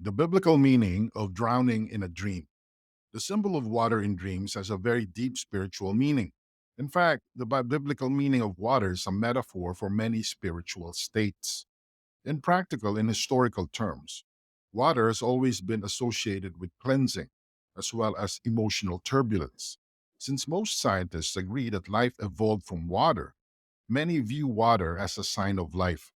The biblical meaning of drowning in a dream. The symbol of water in dreams has a very deep spiritual meaning. In fact, the biblical meaning of water is a metaphor for many spiritual states. In practical and historical terms, water has always been associated with cleansing, as well as emotional turbulence. Since most scientists agree that life evolved from water, many view water as a sign of life.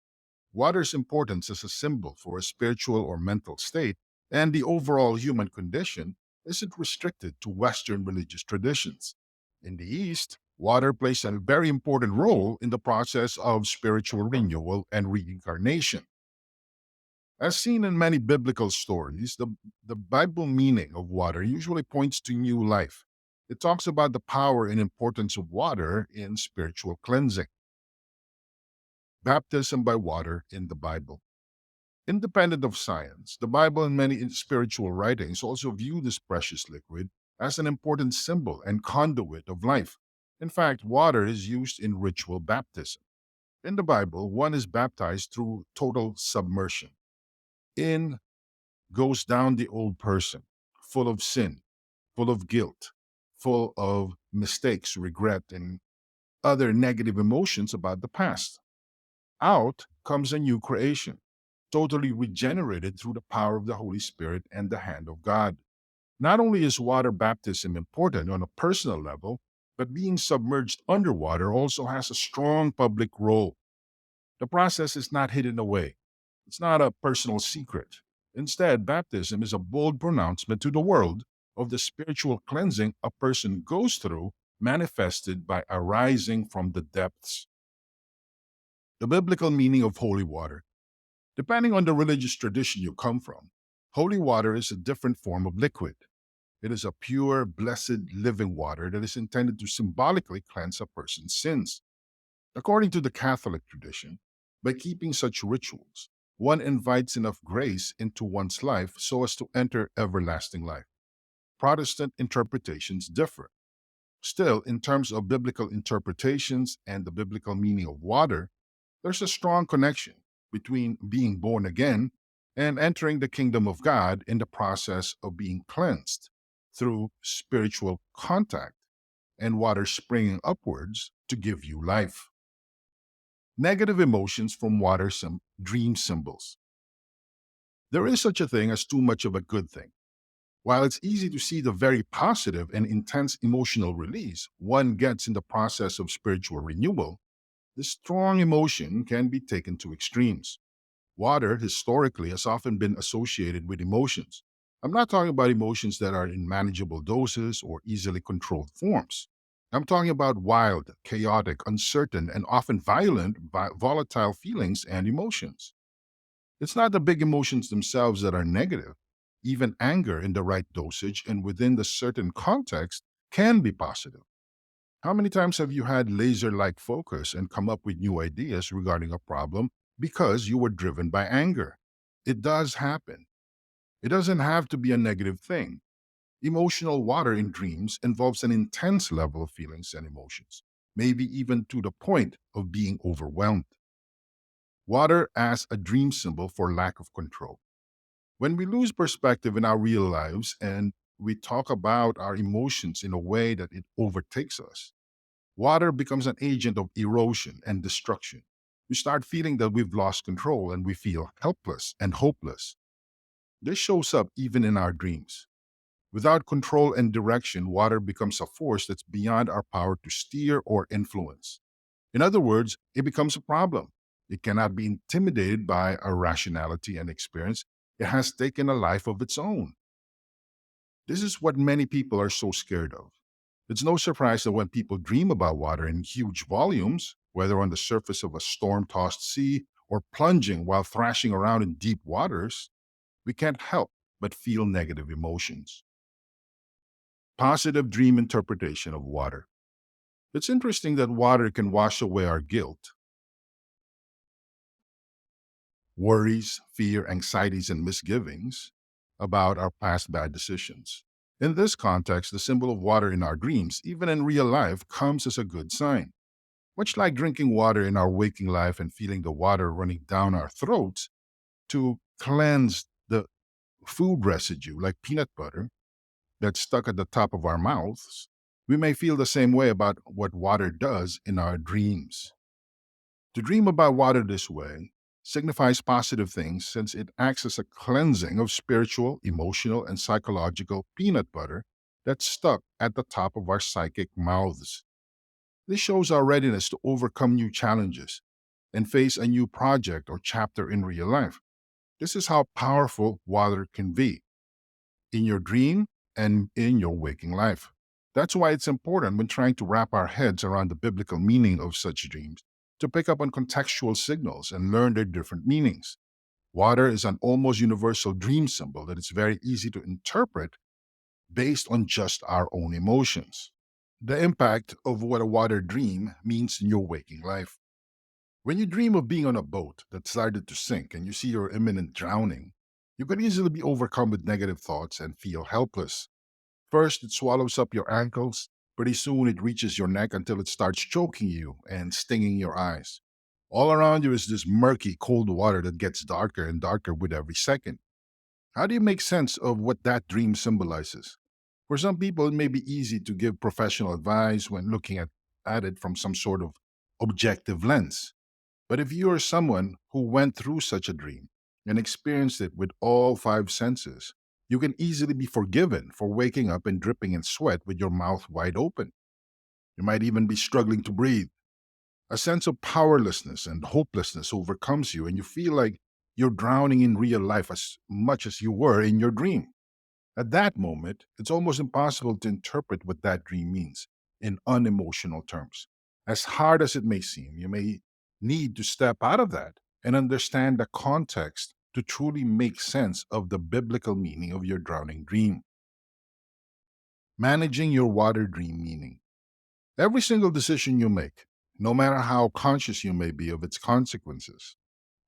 Water's importance as a symbol for a spiritual or mental state and the overall human condition isn't restricted to Western religious traditions. In the East, water plays a very important role in the process of spiritual renewal and reincarnation. As seen in many biblical stories, the Bible meaning of water usually points to new life. It talks about the power and importance of water in spiritual cleansing. Baptism by water in the Bible. Independent of science, the Bible and many spiritual writings also view this precious liquid as an important symbol and conduit of life. In fact, water is used in ritual baptism. In the Bible, one is baptized through total submersion. In goes down the old person, full of sin, full of guilt, full of mistakes, regret, and other negative emotions about the past. Out comes a new creation, totally regenerated through the power of the Holy Spirit and the hand of God. Not only is water baptism important on a personal level, but being submerged underwater also has a strong public role. The process is not hidden away, it's not a personal secret. Instead, baptism is a bold pronouncement to the world of the spiritual cleansing a person goes through, manifested by arising from the depths. The biblical meaning of holy water. Depending on the religious tradition you come from, holy water is a different form of liquid. It is a pure, blessed, living water that is intended to symbolically cleanse a person's sins. According to the Catholic tradition, by keeping such rituals, one invites enough grace into one's life so as to enter everlasting life. Protestant interpretations differ. Still, in terms of biblical interpretations and the biblical meaning of water, there's a strong connection between being born again and entering the kingdom of God in the process of being cleansed through spiritual contact and water springing upwards to give you life. Negative emotions from water dream symbols. There is such a thing as too much of a good thing. While it's easy to see the very positive and intense emotional release one gets in the process of spiritual renewal, this strong emotion can be taken to extremes. Water historically has often been associated with emotions. I'm not talking about emotions that are in manageable doses or easily controlled forms. I'm talking about wild, chaotic, uncertain, and often violent, volatile feelings and emotions. It's not the big emotions themselves that are negative. Even anger in the right dosage and within the certain context can be positive. How many times have you had laser like focus and come up with new ideas regarding a problem because you were driven by anger? It does happen. It doesn't have to be a negative thing. Emotional water in dreams involves an intense level of feelings and emotions, maybe even to the point of being overwhelmed. Water as a dream symbol for lack of control. When we lose perspective in our real lives and we talk about our emotions in a way that it overtakes us, water becomes an agent of erosion and destruction. We start feeling that we've lost control and we feel helpless and hopeless. This shows up even in our dreams. Without control and direction, water becomes a force that's beyond our power to steer or influence. In other words, it becomes a problem. It cannot be intimidated by our rationality and experience. It has taken a life of its own. This is what many people are so scared of. It's no surprise that when people dream about water in huge volumes, whether on the surface of a storm tossed sea or plunging while thrashing around in deep waters, we can't help but feel negative emotions. Positive dream interpretation of water. It's interesting that water can wash away our guilt, worries, fear, anxieties, and misgivings about our past bad decisions. In this context, the symbol of water in our dreams, even in real life, comes as a good sign. Much like drinking water in our waking life and feeling the water running down our throats to cleanse the food residue like peanut butter that's stuck at the top of our mouths, we may feel the same way about what water does in our dreams. To dream about water this way signifies positive things since it acts as a cleansing of spiritual, emotional, and psychological peanut butter that's stuck at the top of our psychic mouths. This shows our readiness to overcome new challenges and face a new project or chapter in real life. This is how powerful water can be in your dream and in your waking life. That's why it's important when trying to wrap our heads around the biblical meaning of such dreams to pick up on contextual signals and learn their different meanings. Water is an almost universal dream symbol that is very easy to interpret based on just our own emotions. The impact of what a water dream means in your waking life. When you dream of being on a boat that started to sink and you see your imminent drowning, you can easily be overcome with negative thoughts and feel helpless. First, it swallows up your ankles. Pretty soon, it reaches your neck until it starts choking you and stinging your eyes. All around you is this murky, cold water that gets darker and darker with every second. How do you make sense of what that dream symbolizes? For some people, it may be easy to give professional advice when looking at it from some sort of objective lens. But if you are someone who went through such a dream and experienced it with all five senses, you can easily be forgiven for waking up and dripping in sweat with your mouth wide open. You might even be struggling to breathe. A sense of powerlessness and hopelessness overcomes you, and you feel like you're drowning in real life as much as you were in your dream. At that moment, it's almost impossible to interpret what that dream means in unemotional terms. As hard as it may seem, you may need to step out of that and understand the context to truly make sense of the biblical meaning of your drowning dream. Managing your water dream meaning. Every single decision you make, no matter how conscious you may be of its consequences,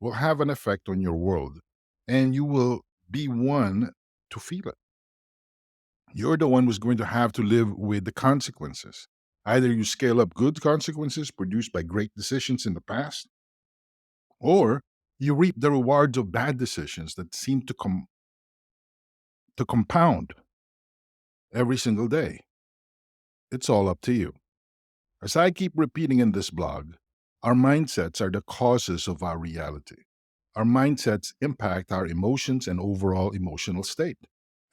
will have an effect on your world, and you will be one to feel it. You're the one who's going to have to live with the consequences. Either you scale up good consequences produced by great decisions in the past, or you reap the rewards of bad decisions that seem to compound every single day. It's all up to you. As I keep repeating in this blog, our mindsets are the causes of our reality. Our mindsets impact our emotions and overall emotional state.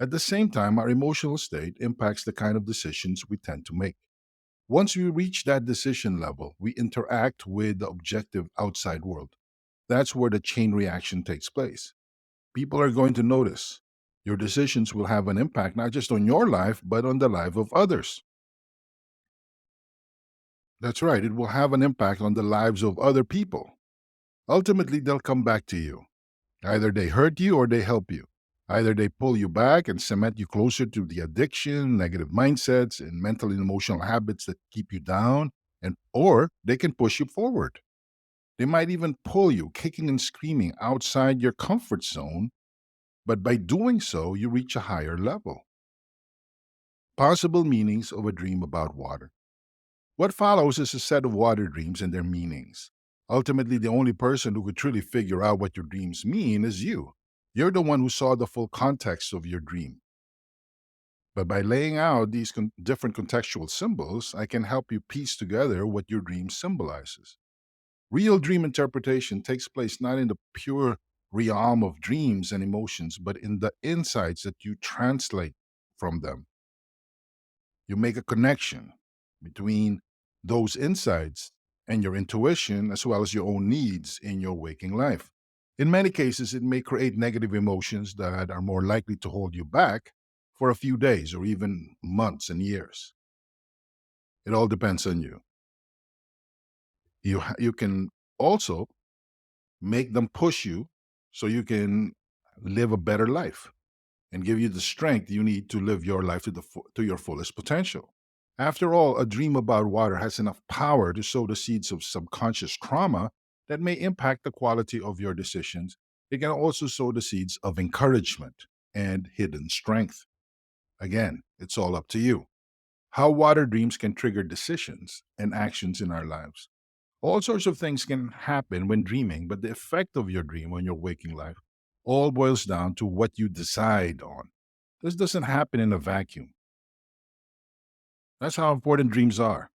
At the same time, our emotional state impacts the kind of decisions we tend to make. Once we reach that decision level, we interact with the objective outside world. That's where the chain reaction takes place. People are going to notice. Your decisions will have an impact not just on your life, but on the life of others. That's right, it will have an impact on the lives of other people. Ultimately, they'll come back to you. Either they hurt you or they help you. Either they pull you back and cement you closer to the addiction, negative mindsets, and mental and emotional habits that keep you down, and or they can push you forward. They might even pull you kicking and screaming outside your comfort zone, but by doing so, you reach a higher level. Possible meanings of a dream about water. What follows is a set of water dreams and their meanings. Ultimately, the only person who could truly figure out what your dreams mean is you. You're the one who saw the full context of your dream. But by laying out these different contextual symbols, I can help you piece together what your dream symbolizes. Real dream interpretation takes place not in the pure realm of dreams and emotions, but in the insights that you translate from them. You make a connection between those insights and your intuition, as well as your own needs in your waking life. In many cases, it may create negative emotions that are more likely to hold you back for a few days or even months and years. It all depends on you. You can also make them push you so you can live a better life and give you the strength you need to live your life to your fullest potential. After all, a dream about water has enough power to sow the seeds of subconscious trauma that may impact the quality of your decisions. It can also sow the seeds of encouragement and hidden strength. Again, it's all up to you. How water dreams can trigger decisions and actions in our lives. All sorts of things can happen when dreaming, but the effect of your dream on your waking life All boils down to what you decide on. This doesn't happen in a vacuum. That's how important dreams are.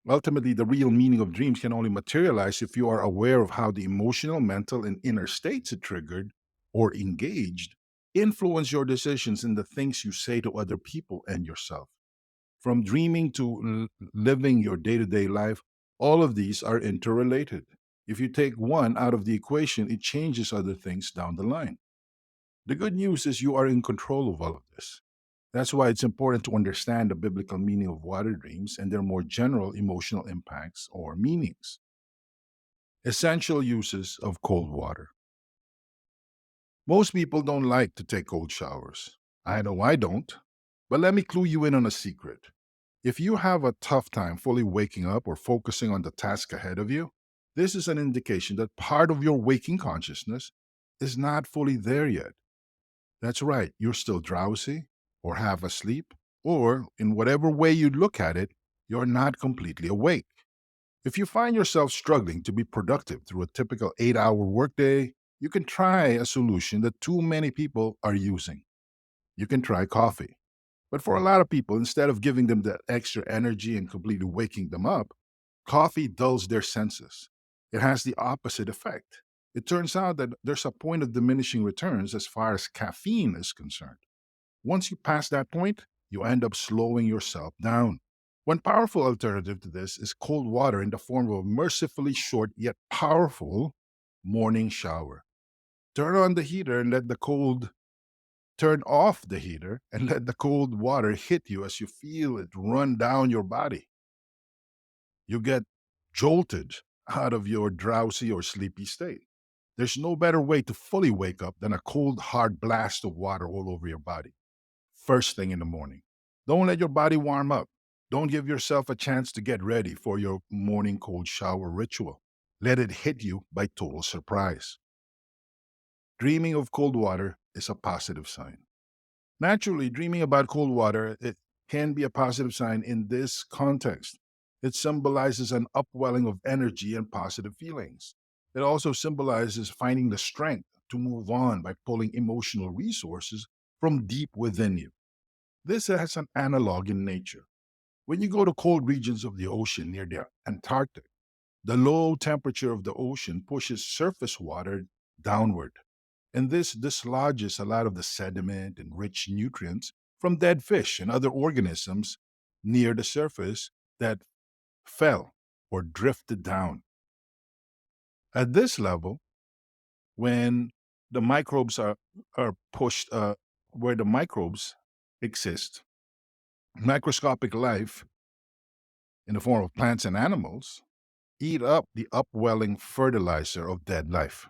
Ultimately, the real meaning of dreams can only materialize if you are aware of how the emotional, mental, and inner states it triggered or engaged influence your decisions and the things you say to other people and yourself. From dreaming to living your day to day life, all of these are interrelated. If you take one out of the equation, it changes other things down the line. The good news is you are in control of all of this. That's why it's important to understand the biblical meaning of water dreams and their more general emotional impacts or meanings. Essential uses of cold water. Most people don't like to take cold showers. I know I don't. But let me clue you in on a secret. If you have a tough time fully waking up or focusing on the task ahead of you, this is an indication that part of your waking consciousness is not fully there yet. That's right, you're still drowsy or half asleep, or in whatever way you look at it, you're not completely awake. If you find yourself struggling to be productive through a typical 8-hour workday, you can try a solution that too many people are using. You can try coffee. But for a lot of people, instead of giving them that extra energy and completely waking them up, coffee dulls their senses. It has the opposite effect. It turns out that there's a point of diminishing returns as far as caffeine is concerned. Once you pass that point, you end up slowing yourself down. One powerful alternative to this is cold water in the form of a mercifully short yet powerful morning shower. Turn on the heater and let the cold Turn off the heater and let the cold water hit you as you feel it run down your body. You get jolted out of your drowsy or sleepy state. There's no better way to fully wake up than a cold, hard blast of water all over your body, first thing in the morning. Don't let your body warm up. Don't give yourself a chance to get ready for your morning cold shower ritual. Let it hit you by total surprise. Dreaming of cold water is a positive sign. Naturally, dreaming about cold water, it can be a positive sign in this context. It symbolizes an upwelling of energy and positive feelings. It also symbolizes finding the strength to move on by pulling emotional resources from deep within you. This has an analog in nature. When you go to cold regions of the ocean near the Antarctic, the low temperature of the ocean pushes surface water downward, and this dislodges a lot of the sediment and rich nutrients from dead fish and other organisms near the surface that fell or drifted down. At this level, when the microbes are pushed, where the microbes exist, microscopic life in the form of plants and animals eat up the upwelling fertilizer of dead life.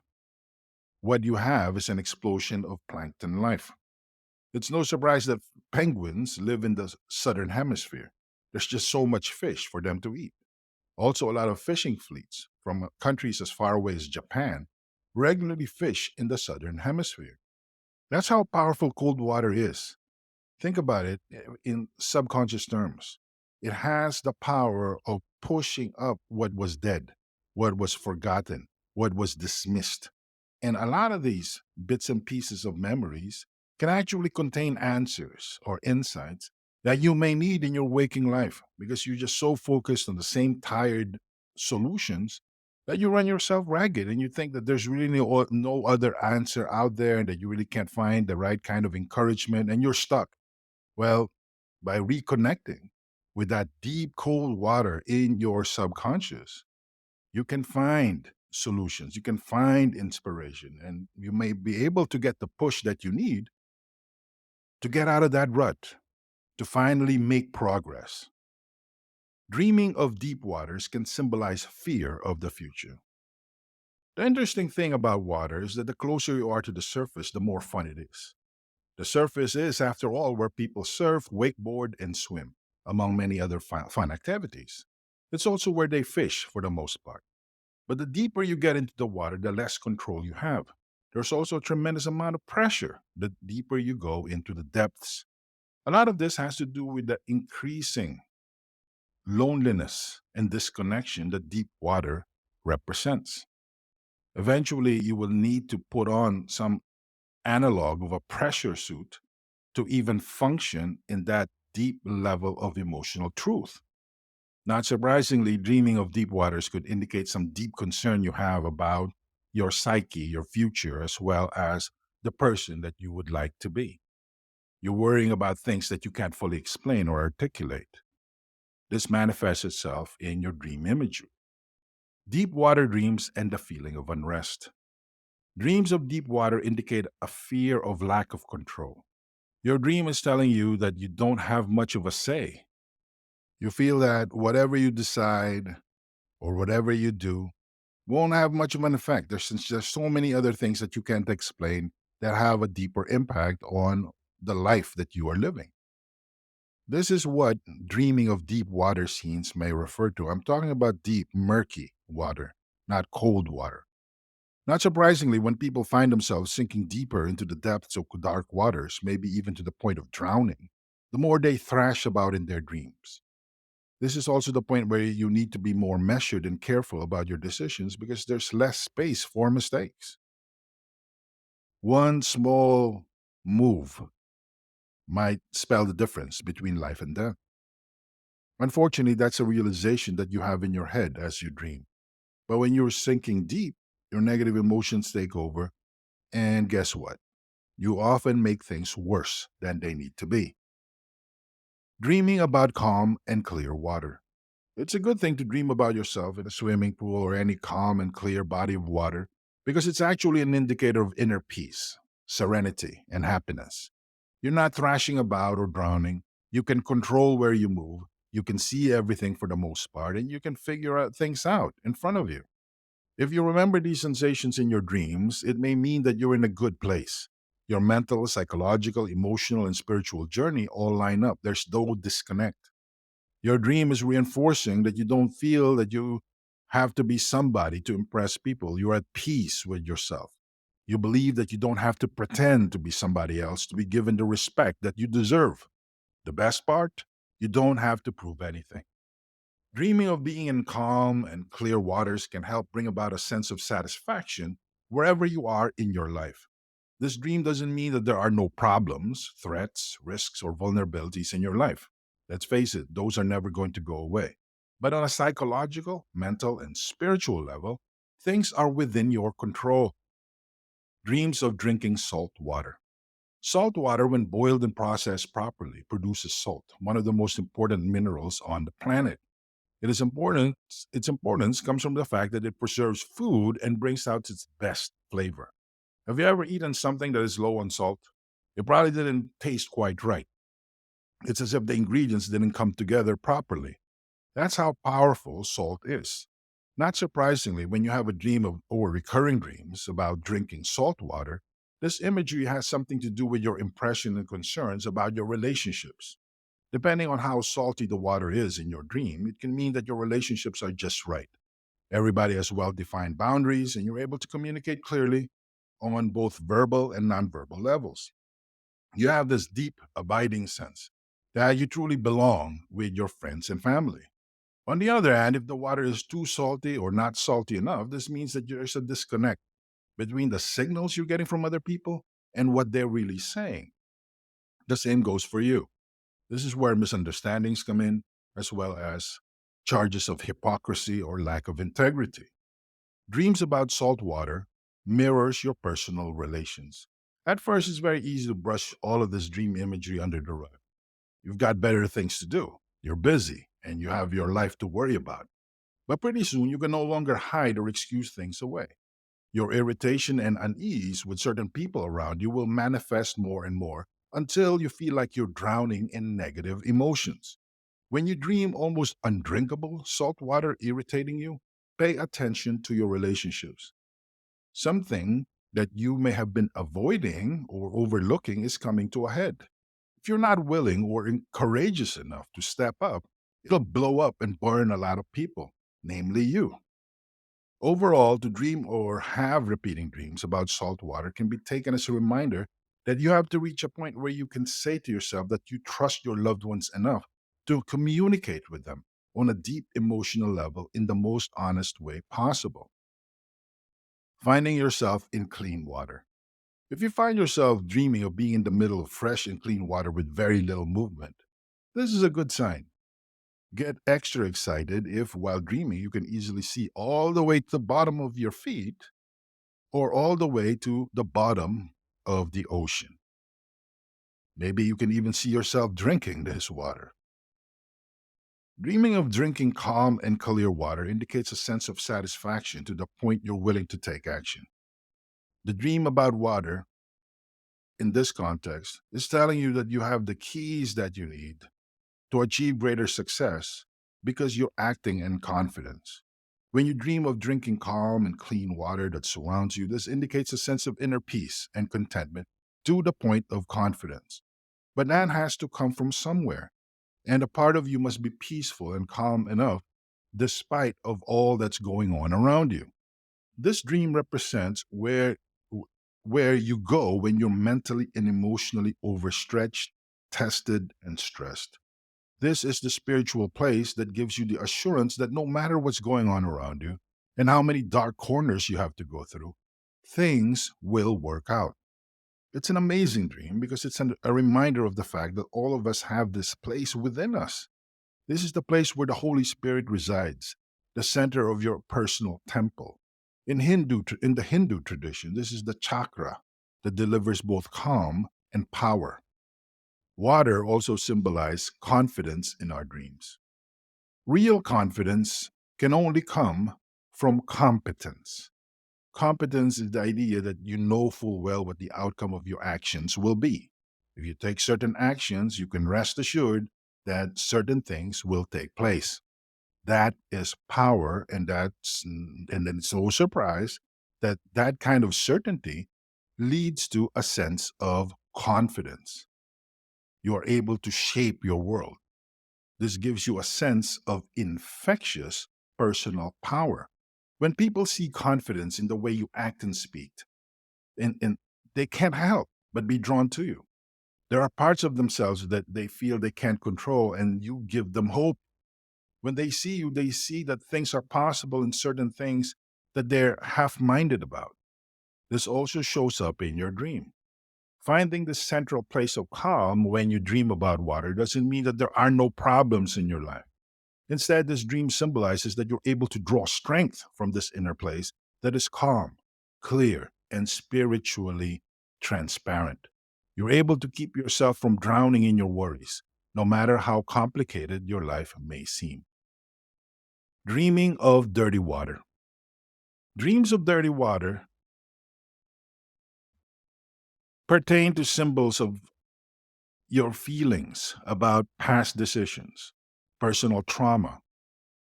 What you have is an explosion of plankton life. It's no surprise that penguins live in the southern hemisphere. There's just so much fish for them to eat. Also, a lot of fishing fleets from countries as far away as Japan regularly fish in the southern hemisphere. That's how powerful cold water is. Think about it in subconscious terms. It has the power of pushing up what was dead, what was forgotten, what was dismissed. And a lot of these bits and pieces of memories can actually contain answers or insights that you may need in your waking life because you're just so focused on the same tired solutions that you run yourself ragged and you think that there's really no other answer out there and that you really can't find the right kind of encouragement and you're stuck. Well, by reconnecting with that deep cold water in your subconscious, you can find solutions, you can find inspiration, and you may be able to get the push that you need to get out of that rut, to finally make progress. Dreaming of deep waters can symbolize fear of the future. The interesting thing about water is that the closer you are to the surface, the more fun it is. The surface is, after all, where people surf, wakeboard, and swim, among many other fun activities. It's also where they fish for the most part. But the deeper you get into the water, the less control you have. There's also a tremendous amount of pressure the deeper you go into the depths. A lot of this has to do with the increasing loneliness and disconnection that deep water represents. Eventually, you will need to put on some analog of a pressure suit to even function in that deep level of emotional truth. Not surprisingly, dreaming of deep waters could indicate some deep concern you have about your psyche, your future, as well as the person that you would like to be. You're worrying about things that you can't fully explain or articulate. This manifests itself in your dream imagery. Deep water dreams and the feeling of unrest. Dreams of deep water indicate a fear of lack of control. Your dream is telling you that you don't have much of a say. You feel that whatever you decide or whatever you do won't have much of an effect. Since there's so many other things that you can't explain that have a deeper impact on the life that you are living. This is what dreaming of deep water scenes may refer to. I'm talking about deep, murky water, not cold water. Not surprisingly, when people find themselves sinking deeper into the depths of dark waters, maybe even to the point of drowning, the more they thrash about in their dreams. This is also the point where you need to be more measured and careful about your decisions because there's less space for mistakes. One small move might spell the difference between life and death. Unfortunately, that's a realization that you have in your head as you dream. But when you're sinking deep, your negative emotions take over. And guess what? You often make things worse than they need to be. Dreaming about calm and clear water. It's a good thing to dream about yourself in a swimming pool or any calm and clear body of water because it's actually an indicator of inner peace, serenity, and happiness. You're not thrashing about or drowning. You can control where you move. You can see everything for the most part, and you can figure out things out in front of you. If you remember these sensations in your dreams, it may mean that you're in a good place. Your mental, psychological, emotional, and spiritual journey all line up. There's no disconnect. Your dream is reinforcing that you don't feel that you have to be somebody to impress people. You're at peace with yourself. You believe that you don't have to pretend to be somebody else to be given the respect that you deserve. The best part, you don't have to prove anything. Dreaming of being in calm and clear waters can help bring about a sense of satisfaction wherever you are in your life. This dream doesn't mean that there are no problems, threats, risks, or vulnerabilities in your life. Let's face it, those are never going to go away. But on a psychological, mental, and spiritual level, things are within your control. Dreams of drinking salt water. Salt water, when boiled and processed properly, produces salt, one of the most important minerals on the planet. It is important, its importance comes from the fact that it preserves food and brings out its best flavor. Have you ever eaten something that is low on salt? It probably didn't taste quite right. It's as if the ingredients didn't come together properly. That's how powerful salt is. Not surprisingly, when you have a dream of or recurring dreams about drinking salt water, this imagery has something to do with your impression and concerns about your relationships. Depending on how salty the water is in your dream, it can mean that your relationships are just right. Everybody has well defined boundaries, and you're able to communicate clearly on both verbal and nonverbal levels. You have this deep, abiding sense that you truly belong with your friends and family. On the other hand, if the water is too salty or not salty enough, this means that there's a disconnect between the signals you're getting from other people and what they're really saying. The same goes for you. This is where misunderstandings come in, as well as charges of hypocrisy or lack of integrity. Dreams about salt water mirrors your personal relations. At first, it's very easy to brush all of this dream imagery under the rug. You've got better things to do. You're busy and you have your life to worry about. But pretty soon, you can no longer hide or excuse things away. Your irritation and unease with certain people around you will manifest more and more until you feel like you're drowning in negative emotions. When you dream almost undrinkable salt water irritating you, pay attention to your relationships. Something that you may have been avoiding or overlooking is coming to a head. If you're not willing or courageous enough to step up, it'll blow up and burn a lot of people, namely you. Overall, to dream or have repeating dreams about salt water can be taken as a reminder that you have to reach a point where you can say to yourself that you trust your loved ones enough to communicate with them on a deep emotional level in the most honest way possible. Finding yourself in clean water. If you find yourself dreaming of being in the middle of fresh and clean water with very little movement, this is a good sign. Get extra excited if, while dreaming, you can easily see all the way to the bottom of your feet or all the way to the bottom of the ocean. Maybe you can even see yourself drinking this water. Dreaming of drinking calm and clear water indicates a sense of satisfaction to the point you're willing to take action. The dream about water, in this context, is telling you that you have the keys that you need to achieve greater success because you're acting in confidence. When you dream of drinking calm and clean water that surrounds you, this indicates a sense of inner peace and contentment to the point of confidence. But that has to come from somewhere, and a part of you must be peaceful and calm enough despite of all that's going on around you. This dream represents where you go when you're mentally and emotionally overstretched, tested, and stressed. This is the spiritual place that gives you the assurance that no matter what's going on around you and how many dark corners you have to go through, things will work out. It's an amazing dream because it's a reminder of the fact that all of us have this place within us. This is the place where the Holy Spirit resides, the center of your personal temple. In the Hindu tradition, this is the chakra that delivers both calm and power. Water also symbolizes confidence in our dreams. Real confidence can only come from competence. Competence is the idea that you know full well what the outcome of your actions will be. If you take certain actions, you can rest assured that certain things will take place. That is power, and then it's no surprise that that kind of certainty leads to a sense of confidence. You are able to shape your world. This gives you a sense of infectious personal power. When people see confidence in the way you act and speak, and they can't help but be drawn to you. There are parts of themselves that they feel they can't control, and you give them hope. When they see you, they see that things are possible in certain things that they're half minded about. This also shows up in your dream. Finding the central place of calm when you dream about water doesn't mean that there are no problems in your life. Instead, this dream symbolizes that you're able to draw strength from this inner place that is calm, clear, and spiritually transparent. You're able to keep yourself from drowning in your worries, no matter how complicated your life may seem. Dreaming of dirty water. Dreams of dirty water pertain to symbols of your feelings about past decisions, personal trauma,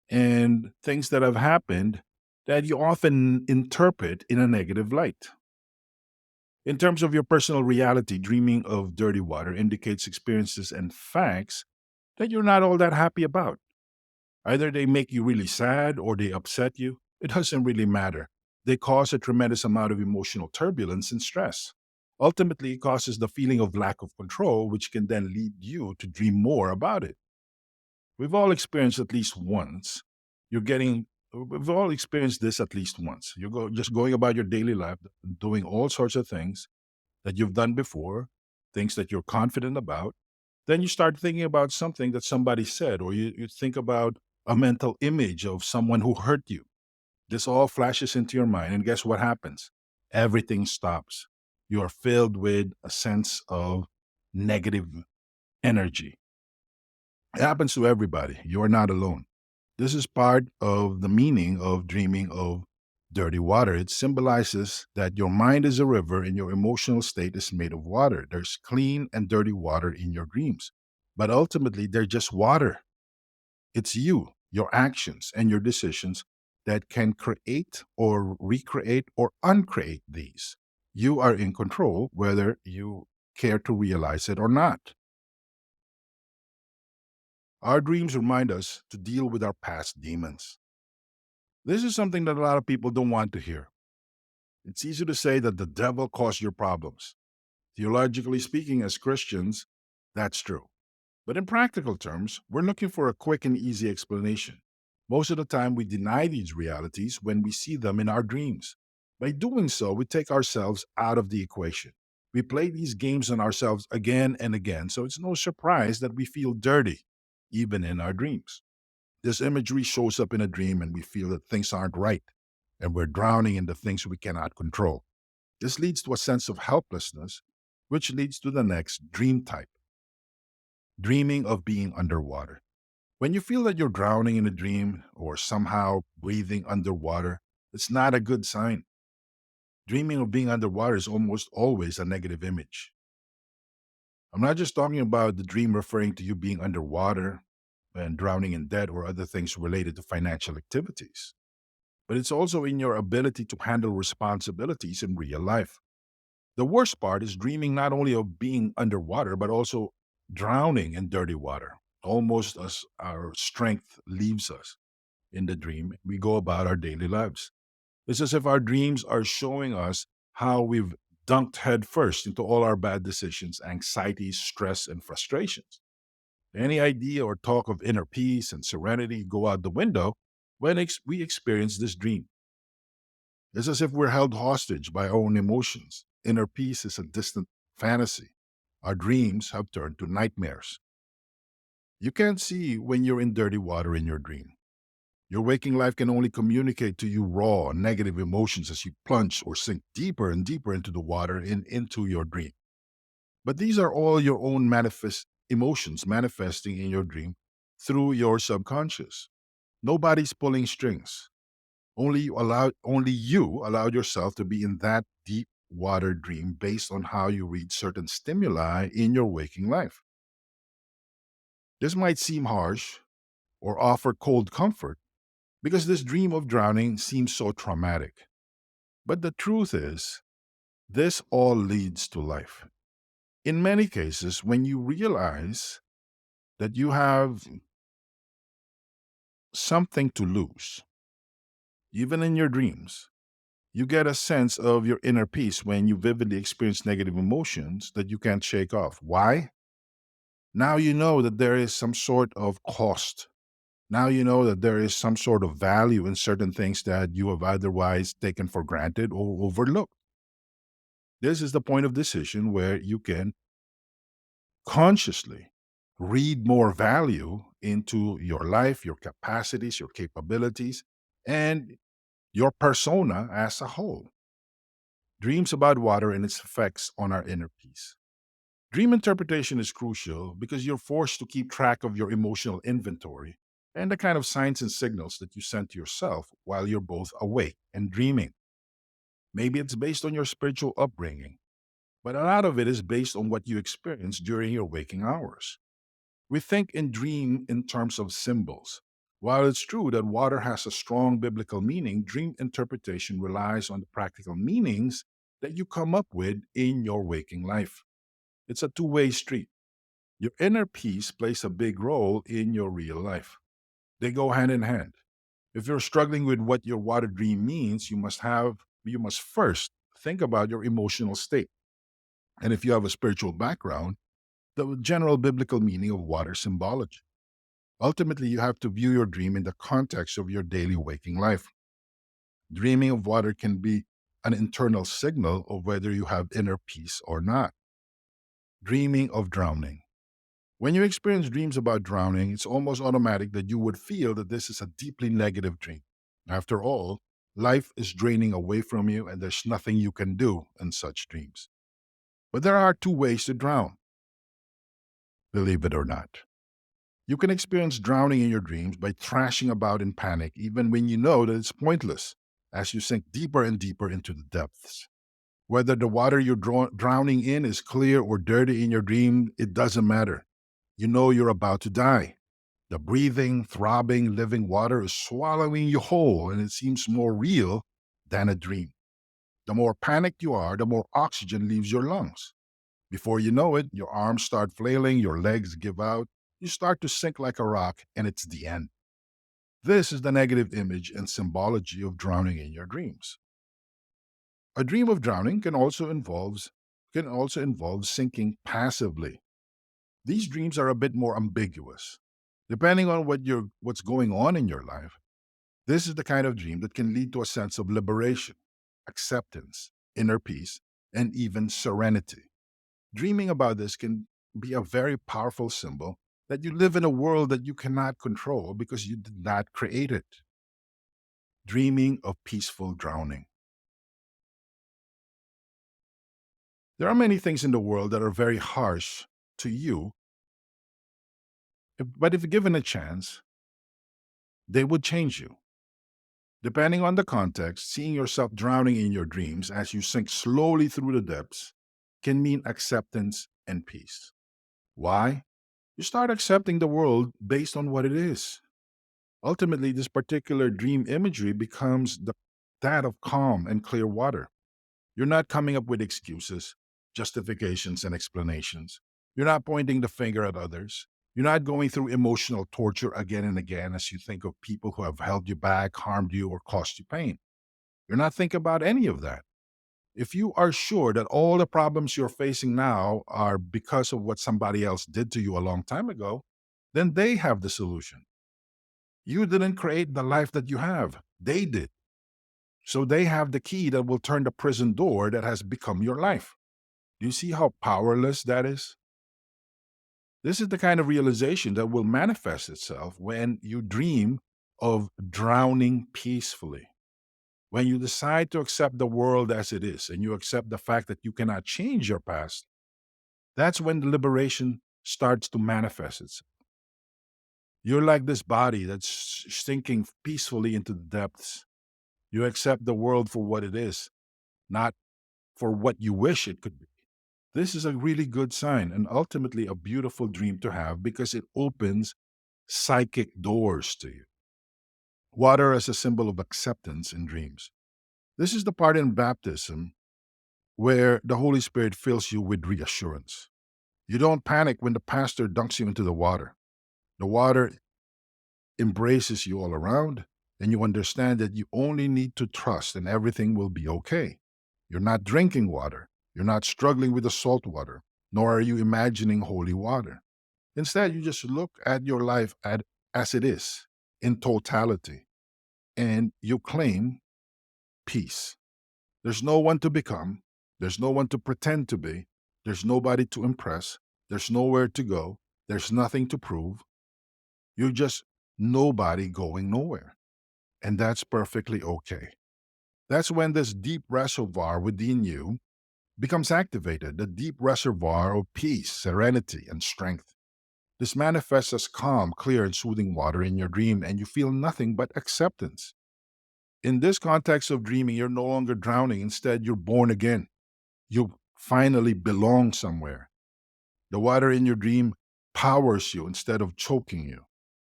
and things that have happened that you often interpret in a negative light. In terms of your personal reality, dreaming of dirty water indicates experiences and facts that you're not all that happy about. Either they make you really sad or they upset you. It doesn't really matter. They cause a tremendous amount of emotional turbulence and stress. Ultimately, it causes the feeling of lack of control, which can then lead you to dream more about it. We've all experienced at least once. You're getting, we've all experienced this at least once. Just going about your daily life, doing all sorts of things that you've done before, things that you're confident about. Then you start thinking about something that somebody said, or you think about a mental image of someone who hurt you. This all flashes into your mind, and guess what happens? Everything stops. You are filled with a sense of negative energy. It happens to everybody. You are not alone. This is part of the meaning of dreaming of dirty water. It symbolizes that your mind is a river and your emotional state is made of water. There's clean and dirty water in your dreams, but ultimately, they're just water. It's you, your actions, and your decisions that can create or recreate or uncreate these. You are in control whether you care to realize it or not. Our dreams remind us to deal with our past demons. This is something that a lot of people don't want to hear. It's easy to say that the devil caused your problems. Theologically speaking, as Christians, that's true. But in practical terms, we're looking for a quick and easy explanation. Most of the time, we deny these realities when we see them in our dreams. By doing so, we take ourselves out of the equation. We play these games on ourselves again and again, so it's no surprise that we feel dirty, even in our dreams. This imagery shows up in a dream, and we feel that things aren't right, and we're drowning in the things we cannot control. This leads to a sense of helplessness, which leads to the next dream type, dreaming of being underwater. When you feel that you're drowning in a dream or somehow breathing underwater, it's not a good sign. Dreaming of being underwater is almost always a negative image. I'm not just talking about the dream referring to you being underwater and drowning in debt or other things related to financial activities, but it's also in your ability to handle responsibilities in real life. The worst part is dreaming not only of being underwater, but also drowning in dirty water, almost as our strength leaves us. In the dream, we go about our daily lives. It's as if our dreams are showing us how we've dunked headfirst into all our bad decisions, anxieties, stress, and frustrations. Any idea or talk of inner peace and serenity go out the window when we experience this dream. It's as if we're held hostage by our own emotions. Inner peace is a distant fantasy. Our dreams have turned to nightmares. You can't see when you're in dirty water in your dream. Your waking life can only communicate to you raw, negative emotions as you plunge or sink deeper and deeper into the water and into your dream. But these are all your own manifest emotions manifesting in your dream through your subconscious. Nobody's pulling strings. Only you allowed yourself to be in that deep water dream based on how you read certain stimuli in your waking life. This might seem harsh or offer cold comfort because this dream of drowning seems so traumatic. But the truth is, this all leads to life. In many cases, when you realize that you have something to lose, even in your dreams, you get a sense of your inner peace when you vividly experience negative emotions that you can't shake off. Why? Now you know that there is some sort of cost. Now you know that there is some sort of value in certain things that you have otherwise taken for granted or overlooked. This is the point of decision where you can consciously read more value into your life, your capacities, your capabilities, and your persona as a whole. Dreams about water and its effects on our inner peace. Dream interpretation is crucial because you're forced to keep track of your emotional inventory and the kind of signs and signals that you send to yourself while you're both awake and dreaming. Maybe it's based on your spiritual upbringing, but a lot of it is based on what you experience during your waking hours. We think and dream in terms of symbols. While it's true that water has a strong biblical meaning, dream interpretation relies on the practical meanings that you come up with in your waking life. It's a two-way street. Your inner peace plays a big role in your real life. They go hand in hand. If you're struggling with what your water dream means, you must first think about your emotional state. And if you have a spiritual background, the general biblical meaning of water symbology. Ultimately, you have to view your dream in the context of your daily waking life. Dreaming of water can be an internal signal of whether you have inner peace or not. Dreaming of drowning. When you experience dreams about drowning, it's almost automatic that you would feel that this is a deeply negative dream. After all, life is draining away from you and there's nothing you can do in such dreams. But there are two ways to drown, believe it or not. You can experience drowning in your dreams by thrashing about in panic, even when you know that it's pointless, as you sink deeper and deeper into the depths. Whether the water you're drowning in is clear or dirty in your dream, it doesn't matter. You know you're about to die. The breathing, throbbing, living water is swallowing you whole, and it seems more real than a dream. The more panicked you are, the more oxygen leaves your lungs. Before you know it, your arms start flailing, your legs give out, you start to sink like a rock, and it's the end. This is the negative image and symbology of drowning in your dreams. A dream of drowning can also involve sinking passively. These dreams are a bit more ambiguous. Depending on what's going on in your life, this is the kind of dream that can lead to a sense of liberation. acceptance, inner peace, and even serenity. Dreaming about this can be a very powerful symbol that you live in a world that you cannot control because you did not create it. Dreaming of peaceful drowning. There are many things in the world that are very harsh to you, but if given a chance, they would change you. Depending on the context, seeing yourself drowning in your dreams as you sink slowly through the depths can mean acceptance and peace. Why? You start accepting the world based on what it is. Ultimately, this particular dream imagery becomes that of calm and clear water. You're not coming up with excuses, justifications, and explanations. You're not pointing the finger at others. You're not going through emotional torture again and again as you think of people who have held you back, harmed you, or caused you pain. You're not thinking about any of that. If you are sure that all the problems you're facing now are because of what somebody else did to you a long time ago, then they have the solution. You didn't create the life that you have, they did. So they have the key that will turn the prison door that has become your life. Do you see how powerless that is? This is the kind of realization that will manifest itself when you dream of drowning peacefully. When you decide to accept the world as it is and you accept the fact that you cannot change your past, that's when the liberation starts to manifest itself. You're like this body that's sinking peacefully into the depths. You accept the world for what it is, not for what you wish it could be. This is a really good sign and ultimately a beautiful dream to have because it opens psychic doors to you. Water as a symbol of acceptance in dreams. This is the part in baptism where the Holy Spirit fills you with reassurance. You don't panic when the pastor dunks you into the water. The water embraces you all around, and you understand that you only need to trust and everything will be okay. You're not drinking water. You're not struggling with the salt water, nor are you imagining holy water. Instead, you just look at your life as it is in totality, and you claim peace. There's no one to become, there's no one to pretend to be, there's nobody to impress, there's nowhere to go, there's nothing to prove. You're just nobody going nowhere. And that's perfectly okay. That's when this deep reservoir within you becomes activated, the deep reservoir of peace, serenity, and strength. This manifests as calm, clear, and soothing water in your dream, and you feel nothing but acceptance. In this context of dreaming, you're no longer drowning. Instead, you're born again. You finally belong somewhere. The water in your dream powers you instead of choking you.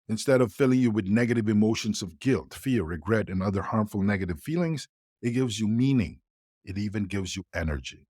Instead of filling you with negative emotions of guilt, fear, regret, and other harmful negative feelings, it gives you meaning. It even gives you energy.